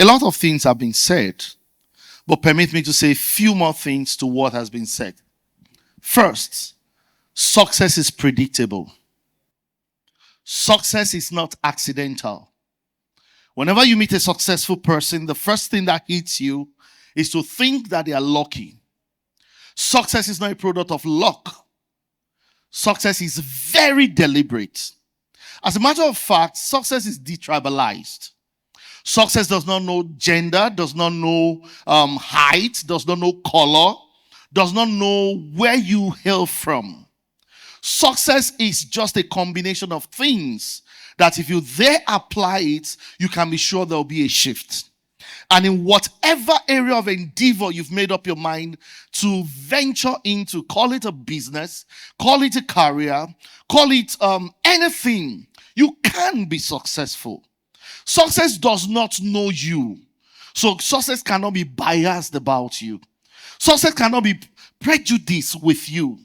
A lot of things have been said, but permit me to say a few more things to what has been said. First, success is predictable. Success is not accidental. Whenever you meet a successful person, the first thing that hits you is to think that they are lucky. Success is not a product of luck. Success is very deliberate. As a matter of fact, success is detribalized. Success does not know gender, does not know height, does not know color, does not know where you hail from. Success is just a combination of things that if you there apply it, you can be sure there will be a shift. And in whatever area of endeavor you've made up your mind to venture into, call it a business, call it a career, call it anything, you can be successful. Success does not know you. So success cannot be biased about you. Success cannot be prejudiced with you.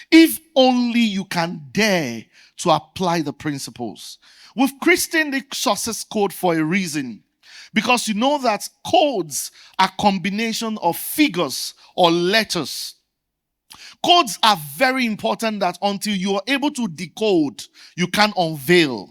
If only you can dare to apply the principles. We've christened the success code for a reason. Because you know that codes are combination of figures or letters. Codes are very important that until you are able to decode, you can unveil.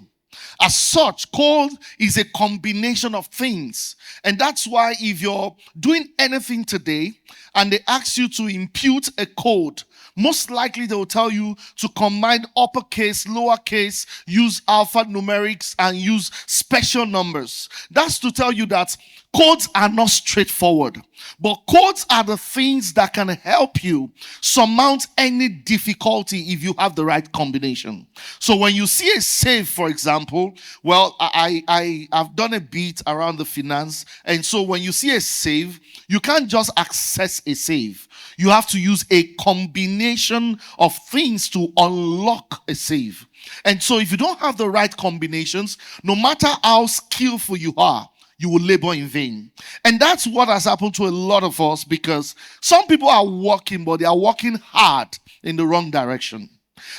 As such, code is a combination of things. And that's why if you're doing anything today and they ask you to impute a code, most likely they will tell you to combine uppercase, lowercase, use alphanumerics, and use special numbers. That's to tell you that codes are not straightforward, but codes are the things that can help you surmount any difficulty if you have the right combination. So when you see a save, for example, well, I've done a bit around the finance, and so when you see a save, you can't just access a save. You have to use a combination of things to unlock a save. And so if you don't have the right combinations, no matter how skillful you are, you will labor in vain. And that's what has happened to a lot of us, because some people are working, but they are working hard in the wrong direction.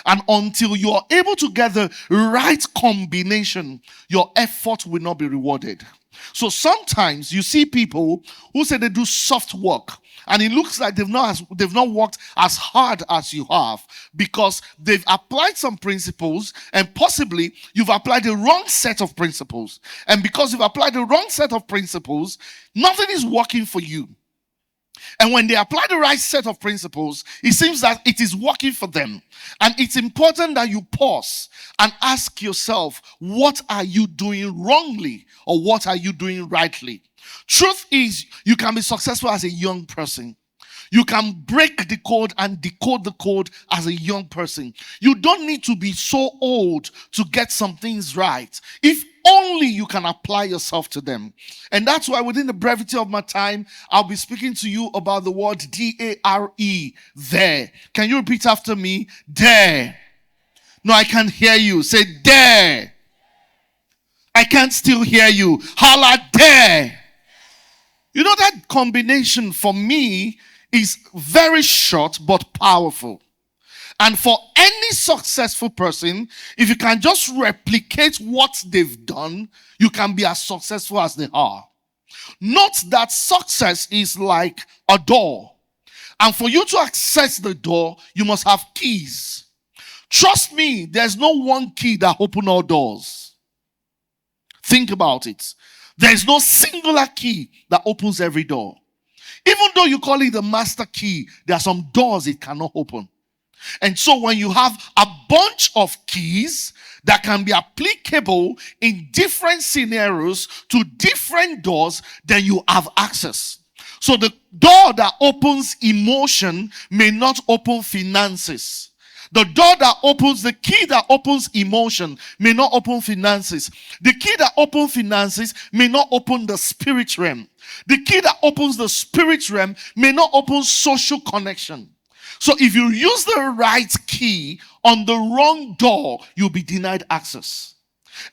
And until you are able to get the right combination, your effort will not be rewarded. So sometimes you see people who say they do soft work, and it looks like they've not worked as hard as you have, because they've applied some principles, and possibly you've applied the wrong set of principles. And because you've applied the wrong set of principles, nothing is working for you. And when they apply the right set of principles, it seems that it is working for them. And it's important that you pause and ask yourself, what are you doing wrongly, or what are you doing rightly? Truth is, you can be successful as a young person. You can break the code and decode the code as a young person. You don't need to be so old to get some things right, if only you can apply yourself to them. And that's why within the brevity of my time, I'll be speaking to you about the word D-A-R-E, there. Can you repeat after me? Dare. No, I can't hear you. Say dare. I can't still hear you. Holla dare. You know, that combination for me is very short but powerful. And for any successful person, if you can just replicate what they've done, you can be as successful as they are. Note that success is like a door. And for you to access the door, you must have keys. Trust me, there's no one key that opens all doors. Think about it. There's no singular key that opens every door. Even though you call it the master key, there are some doors it cannot open. And so when you have a bunch of keys that can be applicable in different scenarios to different doors, then you have access. So the door that opens emotion may not open finances. The door that opens, the key that opens emotion may not open finances. The key that opens finances may not open the spirit realm. The key that opens the spirit realm may not open social connection. So if you use the right key on the wrong door, you'll be denied access.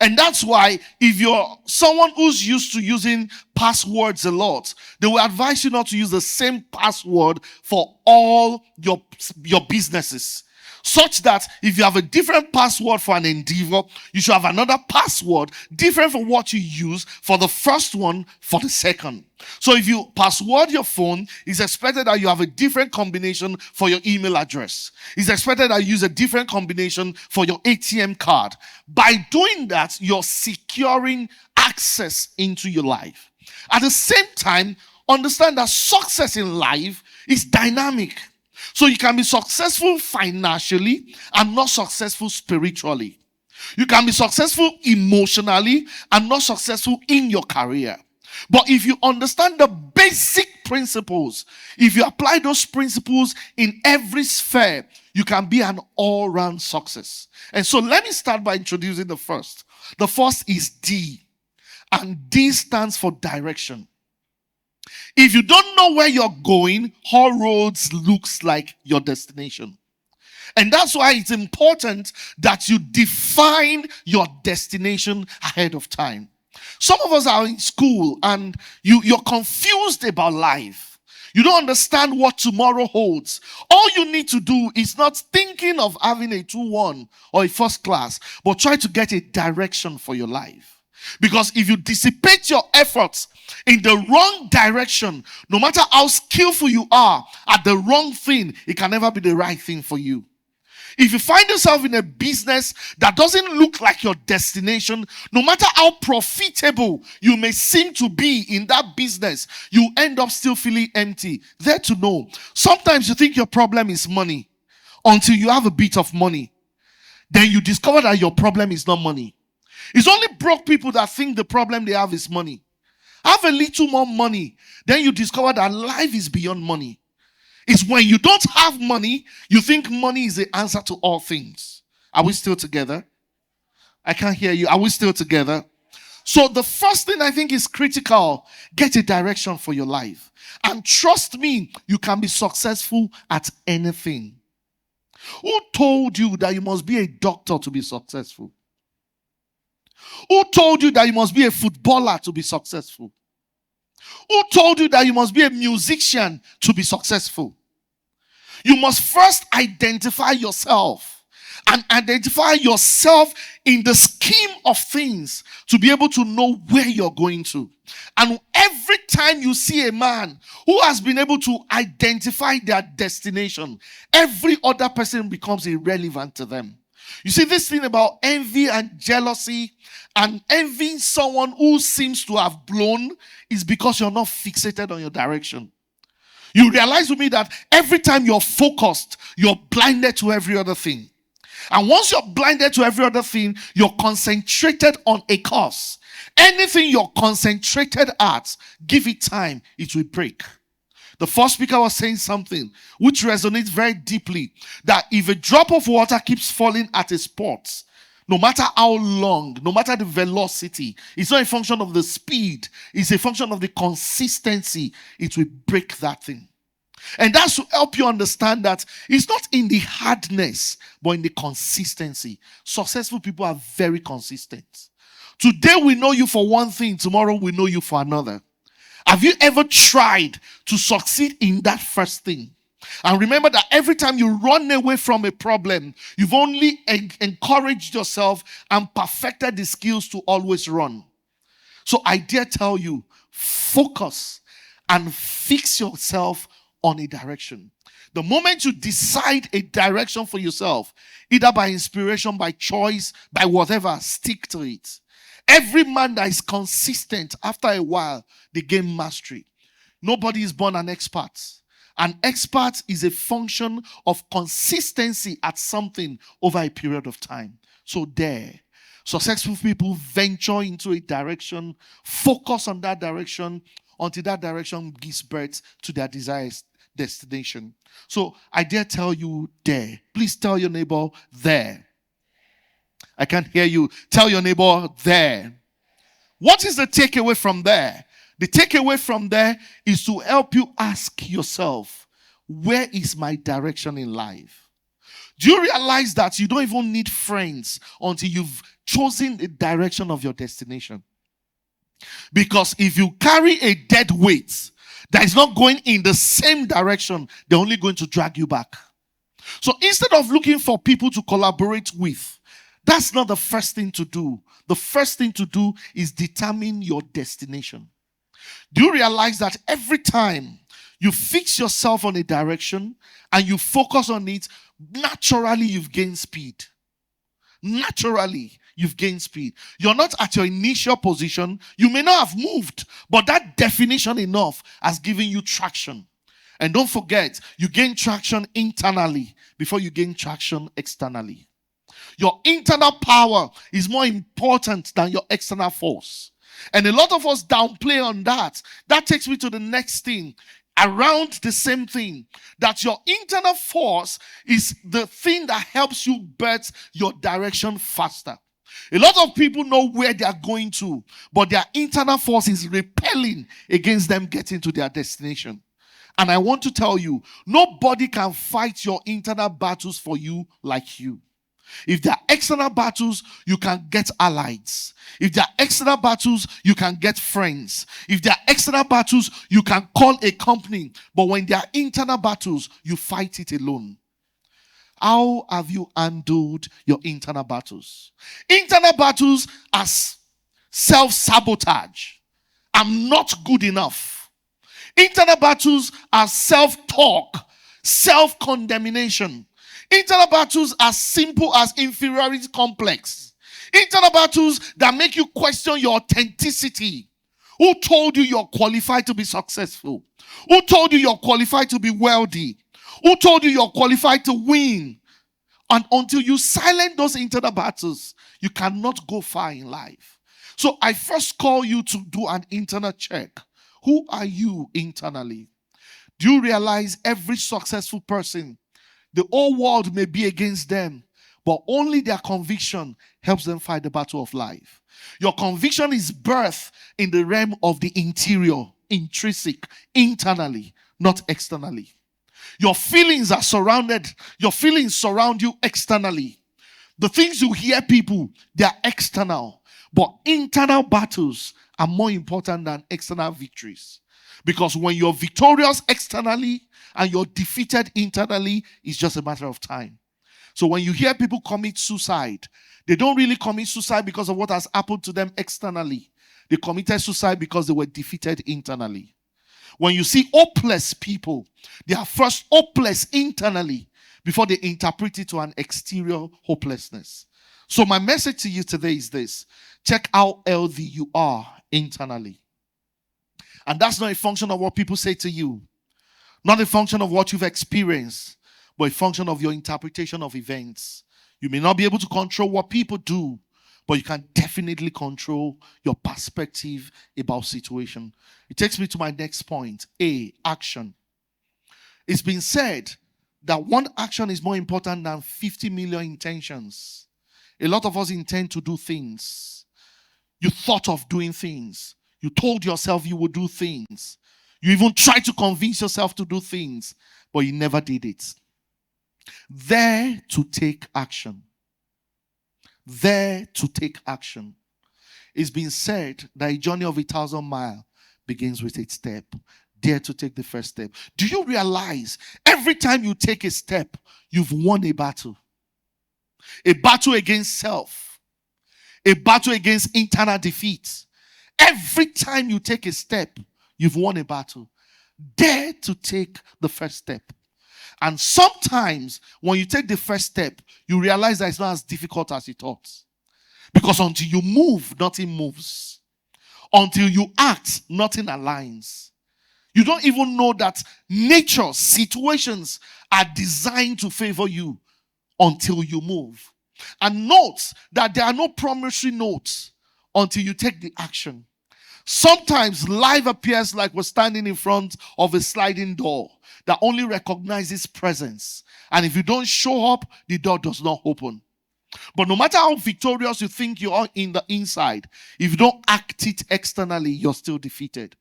And that's why if you're someone who's used to using passwords a lot, they will advise you not to use the same password for all your businesses. such that if you have a different password for an endeavor, you should have another password different from what you use for the first one for the second. So if you password your phone, it's expected that you have a different combination for your email address. It's expected that you use a different combination for your ATM card. By doing that, you're securing access into your life. At the same time, understand that success in life is dynamic. So you can be successful financially and not successful spiritually. You can be successful emotionally and not successful in your career. But if you understand the basic principles, if you apply those principles in every sphere, you can be an all-round success. And so let me start by introducing the first. The first is D. And D stands for direction. If you don't know where you're going, all roads looks like your destination. And that's why it's important that you define your destination ahead of time. Some of us are in school and you're confused about life. You don't understand what tomorrow holds. All you need to do is not thinking of having a 2-1 or a first class, but try to get a direction for your life. Because if you dissipate your efforts in the wrong direction, no matter how skillful you are at the wrong thing, it can never be the right thing for you. If you find yourself in a business that doesn't look like your destination, no matter how profitable you may seem to be in that business, you end up still feeling empty. There to know, sometimes you think your problem is money until you have a bit of money. Then you discover that your problem is not money. It's only broke people that think the problem they have is money. Have a little more money, then you discover that life is beyond money. It's when you don't have money, you think money is the answer to all things. Are we still together? I can't hear you. Are we still together? So the first thing I think is critical, get a direction for your life. And trust me, you can be successful at anything. Who told you that you must be a doctor to be successful? Who told you that you must be a footballer to be successful? Who told you that you must be a musician to be successful? You must first identify yourself and identify yourself in the scheme of things to be able to know where you're going to. And every time you see a man who has been able to identify their destination, every other person becomes irrelevant to them. You see, this thing about envy and jealousy and envying someone who seems to have blown is because you're not fixated on your direction. You realize with me that every time you're focused, you're blinded to every other thing. And once you're blinded to every other thing, you're concentrated on a cause. Anything you're concentrated at, give it time, it will break. The first speaker was saying something which resonates very deeply, that if a drop of water keeps falling at a spot, no matter how long, no matter the velocity, it's not a function of the speed, it's a function of the consistency, it will break that thing. And that's to help you understand that it's not in the hardness, but in the consistency. Successful people are very consistent. Today we know you for one thing, tomorrow we know you for another. Have you ever tried to succeed in that first thing? And remember that every time you run away from a problem, you've only encouraged yourself and perfected the skills to always run. So I dare tell you, focus and fix yourself on a direction. The moment you decide a direction for yourself, either by inspiration, by choice, by whatever, stick to it. Every man that is consistent, after a while, they gain mastery. Nobody is born an expert. An expert is a function of consistency at something over a period of time. So there, successful people venture into a direction, focus on that direction until that direction gives birth to their desired destination. So I dare tell you there. Please tell your neighbor there. I can't hear you. Tell your neighbor there. What is the takeaway from there? The takeaway from there is to help you ask yourself, where is my direction in life? Do you realize that you don't even need friends until you've chosen the direction of your destination? Because if you carry a dead weight that is not going in the same direction, they're only going to drag you back. So instead of looking for people to collaborate with, that's not the first thing to do. The first thing to do is determine your destination. Do you realize that every time you fix yourself on a direction and you focus on it, naturally you've gained speed? Naturally, you've gained speed. You're not at your initial position. You may not have moved, but that definition enough has given you traction. And don't forget, you gain traction internally before you gain traction externally. Your internal power is more important than your external force. And a lot of us downplay on that. That takes me to the next thing. Around the same thing, that your internal force is the thing that helps you bet your direction faster. A lot of people know where they are going to, but their internal force is repelling against them getting to their destination. And I want to tell you, nobody can fight your internal battles for you like you. If there are external battles, you can get allies. If there are external battles, you can get friends. If there are external battles, you can call a company. But when there are internal battles, you fight it alone. How have you handled your internal battles? Internal battles are self-sabotage. I'm not good enough. Internal battles are self-talk, self-condemnation. Internal battles are simple as inferiority complex. Internal battles that make you question your authenticity. Who told you you're qualified to be successful? Who told you you're qualified to be wealthy? Who told you you're qualified to win? And until you silence those internal battles, you cannot go far in life. So I first call you to do an internal check. Who are you internally? Do you realize every successful person, the whole world may be against them, but only their conviction helps them fight the battle of life. Your conviction is birthed in the realm of the interior, intrinsic, internally, not externally. Your feelings surround you externally. The things you hear people, they are external. But internal battles are more important than external victories. Because when you're victorious externally and you're defeated internally, it's just a matter of time. So when you hear people commit suicide, they don't really commit suicide because of what has happened to them externally. They committed suicide because they were defeated internally. When you see hopeless people, they are first hopeless internally before they interpret it to an exterior hopelessness. So my message to you today is this. Check how healthy you are internally. And that's not a function of what people say to you. Not a function of what you've experienced, but a function of your interpretation of events. You may not be able to control what people do, but you can definitely control your perspective about situation. It takes me to my next point. A, action. It's been said that one action is more important than 50 million intentions. A lot of us intend to do things. You thought of doing things. You told yourself you would do things. You even tried to convince yourself to do things, but you never did it. There to take action. There to take action. It's been said that a journey of 1,000 miles begins with a step. Dare to take the first step. Do you realize every time you take a step, you've won a battle? A battle against self. A battle against internal defeat. Every time you take a step, you've won a battle. Dare to take the first step. And sometimes when you take the first step, you realize that it's not as difficult as you thought. Because until you move, nothing moves. Until you act, nothing aligns. You don't even know that nature, situations are designed to favor you until you move. And note that there are no promissory notes until you take the action. Sometimes life appears like we're standing in front of a sliding door that only recognizes presence. And if you don't show up, the door does not open. But no matter how victorious you think you are in the inside, if you don't act it externally, you're still defeated.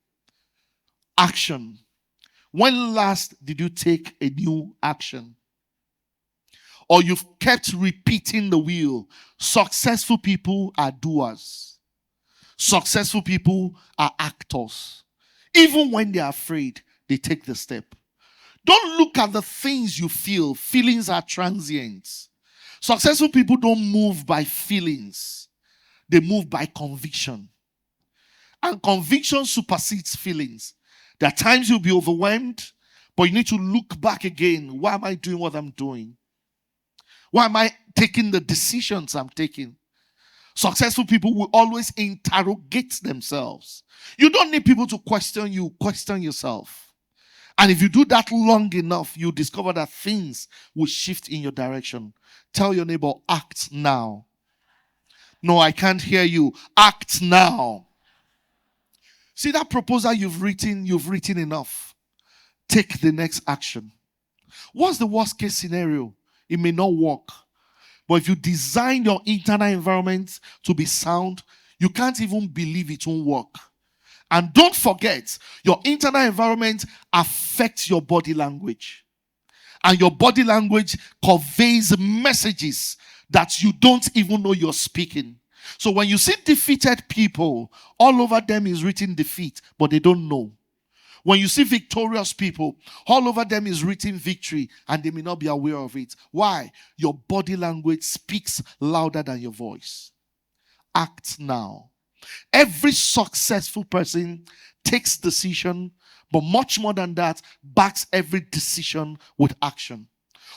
Action. When last did you take a new action? Or you've kept repeating the wheel? Successful people are doers. Successful people are actors. Even when they are afraid, they take the step. Don't look at the things you feel. Feelings are transient. Successful people don't move by feelings. They move by conviction. And conviction supersedes feelings. There are times you'll be overwhelmed, but you need to look back again. Why am I doing what I'm doing? Why am I taking the decisions I'm taking? Successful people will always interrogate themselves. You don't need people to question you, question yourself. And if you do that long enough, you discover that things will shift in your direction. Tell your neighbor, act now. No, I can't hear you. Act now. See that proposal you've written enough. Take the next action. What's the worst case scenario? It may not work. But if you design your internal environment to be sound, you can't even believe it won't work. And don't forget, your internal environment affects your body language. And your body language conveys messages that you don't even know you're speaking. So when you see defeated people, all over them is written defeat, but they don't know. When you see victorious people, all over them is written victory, and they may not be aware of it. Why? Your body language speaks louder than your voice. Act now. Every successful person takes decision, but much more than that, backs every decision with action.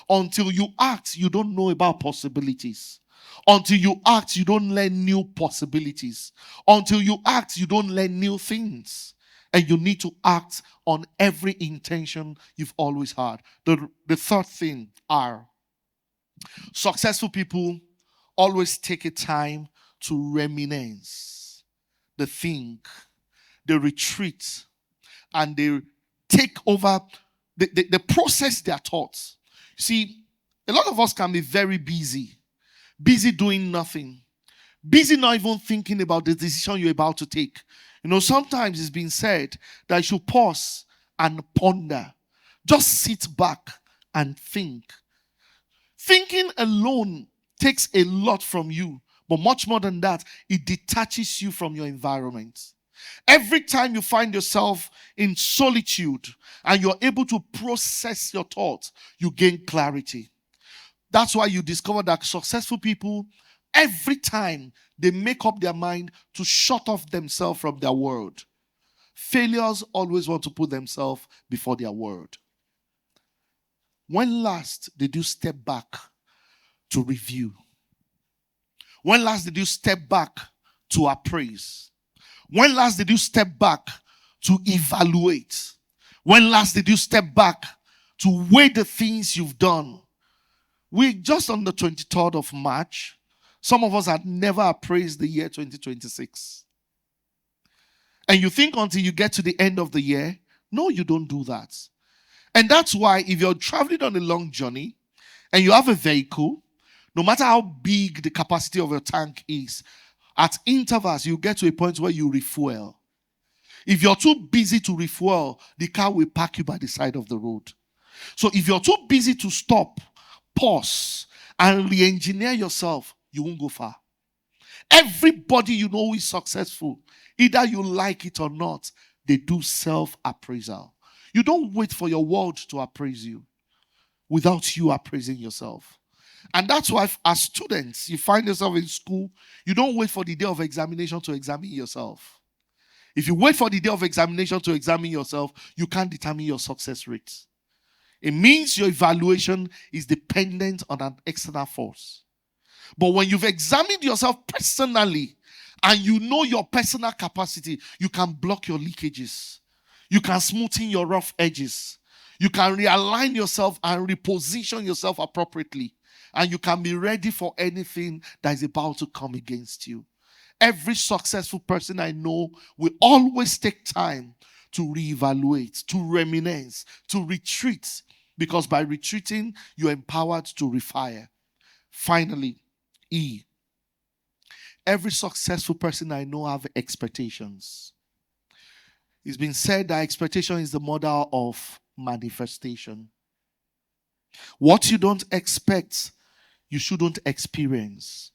Until you act, you don't know about possibilities. Until you act, you don't learn new possibilities. Until you act, you don't learn new things. And you need to act on every intention you've always had. The third thing, R. Successful people always take a time to reminisce. They think, they retreat, and they take over, they process their thoughts. See, a lot of us can be very busy doing nothing, busy not even thinking about the decision you're about to take. You know, sometimes it's been said that you should pause and ponder. Just sit back and think. Thinking alone takes a lot from you, but much more than that, it detaches you from your environment. Every time you find yourself in solitude and you're able to process your thoughts, you gain clarity. That's why you discover that successful people, every time they make up their mind to shut off themselves from their world. Failures always want to put themselves before their word. When last did you step back to review? When last did you step back to appraise? When last did you step back to evaluate? When last did you step back to weigh the things you've done? We just on the 23rd of March, some of us had never appraised the year 2026. And you think until you get to the end of the year, no, you don't do that. And that's why if you're traveling on a long journey and you have a vehicle, no matter how big the capacity of your tank is, at intervals, you get to a point where you refuel. If you're too busy to refuel, the car will park you by the side of the road. So if you're too busy to stop, pause, and re-engineer yourself, you won't go far. Everybody you know who is successful, either you like it or not, they do self-appraisal. You don't wait for your world to appraise you without you appraising yourself. And that's why as students, you find yourself in school, you don't wait for the day of examination to examine yourself. If you wait for the day of examination to examine yourself, you can't determine your success rate. It means your evaluation is dependent on an external force. But when you've examined yourself personally and you know your personal capacity, you can block your leakages. You can smoothen your rough edges. You can realign yourself and reposition yourself appropriately. And you can be ready for anything that is about to come against you. Every successful person I know will always take time to reevaluate, to reminisce, to retreat. Because by retreating, you're empowered to refire. Finally, E. Every successful person I know have expectations. It's been said that expectation is the mother of manifestation. What you don't expect, you shouldn't experience.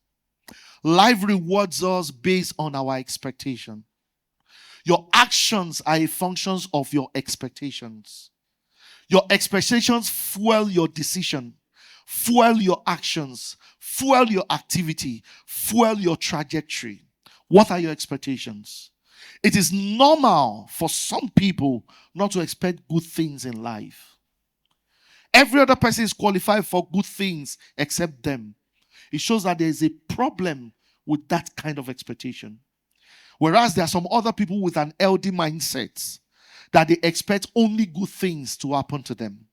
Life rewards us based on our expectation. Your actions are a function of your expectations. Your expectations fuel your decision, fuel your actions, fuel your activity, fuel your trajectory. What are your expectations? It is normal for some people not to expect good things in life. Every other person is qualified for good things except them. It shows that there is a problem with that kind of expectation. Whereas there are some other people with an healthy mindset that they expect only good things to happen to them.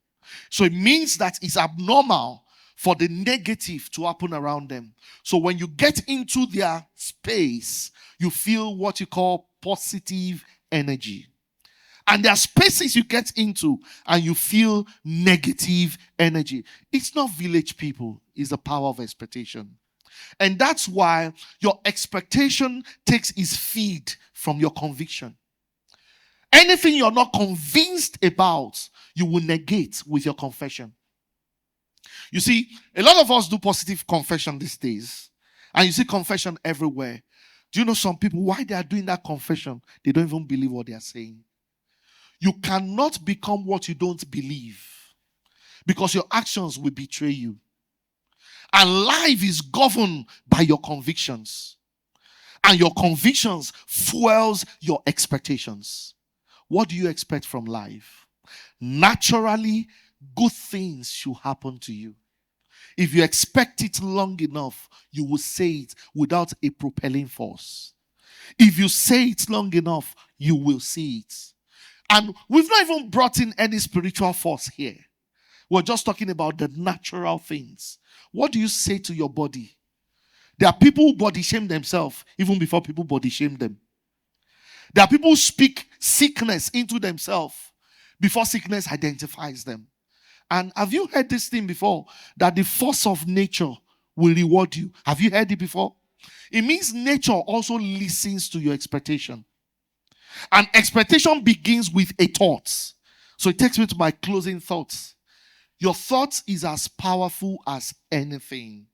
So it means that it's abnormal for the negative to happen around them. So when you get into their space, you feel what you call positive energy. And there are spaces you get into and you feel negative energy. It's not village people, it's the power of expectation. And that's why your expectation takes its feed from your conviction. Anything you're not convinced about, you will negate with your confession. You see, a lot of us do positive confession these days. And you see confession everywhere. Do you know some people, why they are doing that confession? They don't even believe what they are saying. You cannot become what you don't believe, because your actions will betray you. And life is governed by your convictions. And your convictions fuels your expectations. What do you expect from life? Naturally, good things should happen to you. If you expect it long enough, you will say it without a propelling force. If you say it long enough, you will see it. And we've not even brought in any spiritual force here. We're just talking about the natural things. What do you say to your body? There are people who body shame themselves even before people body shame them. There are people who speak sickness into themselves before sickness identifies them. And have you heard this thing before? That the force of nature will reward you. Have you heard it before? It means nature also listens to your expectation. And expectation begins with a thought. So it takes me to my closing thoughts. Your thought is as powerful as anything.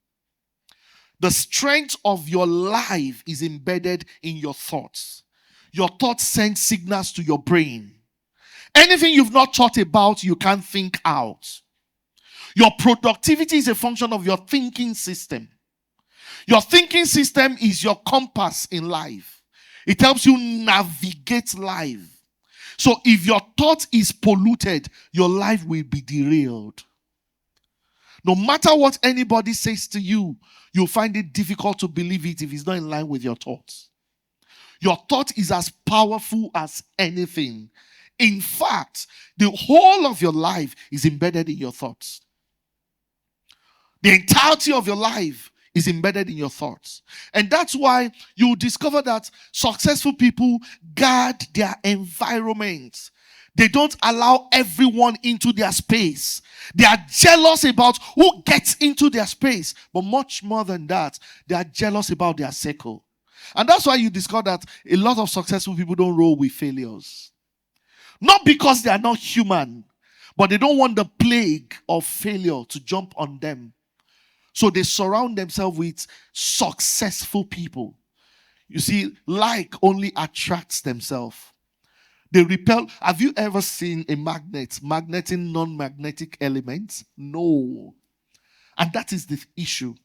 The strength of your life is embedded in your thoughts. Your thoughts send signals to your brain. Anything you've not thought about, you can't think out. Your productivity is a function of your thinking system. Your thinking system is your compass in life. It helps you navigate life. So if your thought is polluted, your life will be derailed. No matter what anybody says to you, you'll find it difficult to believe it if it's not in line with your thoughts. Your thought is as powerful as anything. In fact, the whole of your life is embedded in your thoughts. The entirety of your life is embedded in your thoughts. And that's why you discover that successful people guard their environment. They don't allow everyone into their space. They are jealous about who gets into their space. But much more than that, they are jealous about their circle. And that's why you discover that a lot of successful people don't roll with failures. Not because they are not human, but they don't want the plague of failure to jump on them. So they surround themselves with successful people. You see, like only attracts themselves. They repel. Have you ever seen a magnet magneting non-magnetic elements? No. And that is the issue.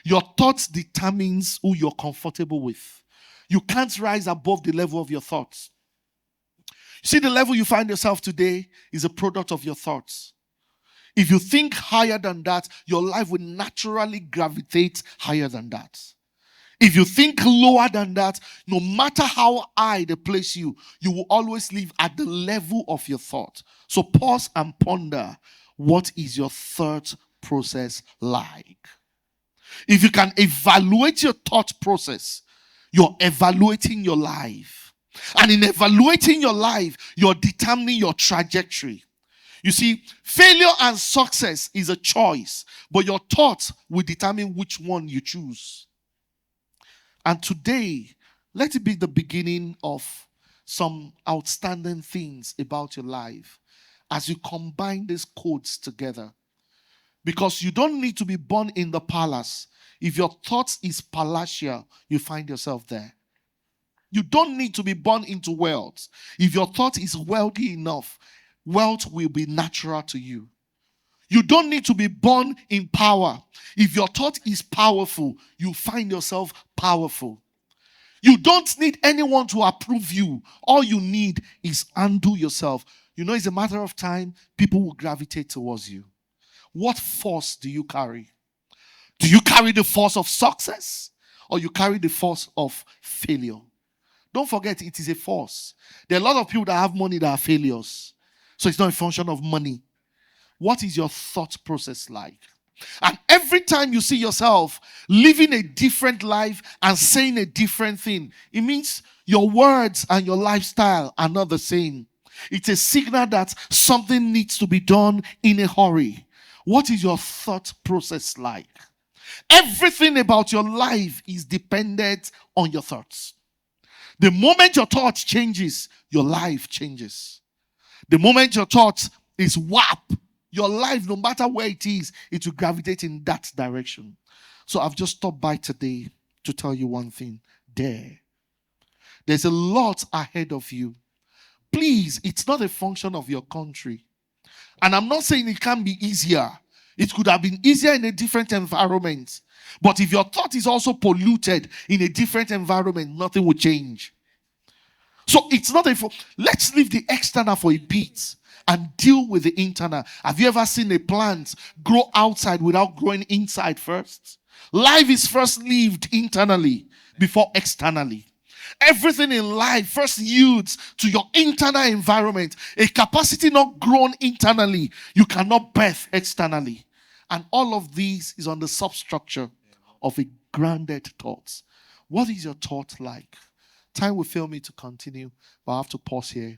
Your thoughts determines who you're comfortable with. You can't rise above the level of your thoughts. You see, the level you find yourself today is a product of your thoughts. If you think higher than that, your life will naturally gravitate higher than that. If you think lower than that, no matter how high they place you, you will always live at the level of your thought. So pause and ponder, what is your thought process like? If you can evaluate your thought process, you're evaluating your life. And in evaluating your life, you're determining your trajectory. You see, failure and success is a choice, but your thoughts will determine which one you choose. And today, let it be the beginning of some outstanding things about your life as you combine these codes together. Because you don't need to be born in the palace. If your thoughts is palatial, you find yourself there. You don't need to be born into wealth. If your thought is wealthy enough, wealth will be natural to you. You don't need to be born in power. If your thought is powerful, you find yourself powerful. You don't need anyone to approve you. All you need is undo yourself. You know, it's a matter of time, people will gravitate towards you. What force do you carry? Do you carry the force of success or you carry the force of failure? Don't forget, it is a force. There are a lot of people that have money that are failures. So it's not a function of money. What is your thought process like? And every time you see yourself living a different life and saying a different thing, it means your words and your lifestyle are not the same. It's a signal that something needs to be done in a hurry. What is your thought process like? Everything about your life is dependent on your thoughts. The moment your thought changes, your life changes. The moment your thought is whap, your life, no matter where it is, it will gravitate in that direction. So I've just stopped by today to tell you one thing. There's a lot ahead of you. Please, it's not a function of your country. And I'm not saying it can be easier. It could have been easier in a different environment. But if your thought is also polluted in a different environment, nothing will change. So it's not let's leave the external for a bit and deal with the internal. Have you ever seen a plant grow outside without growing inside first? Life is first lived internally before externally. Everything in life first yields to your internal environment. A capacity not grown internally, you cannot birth externally. And all of these is on the substructure of a grounded thought. What is your thought like? Time will fail me to continue, but I have to pause here.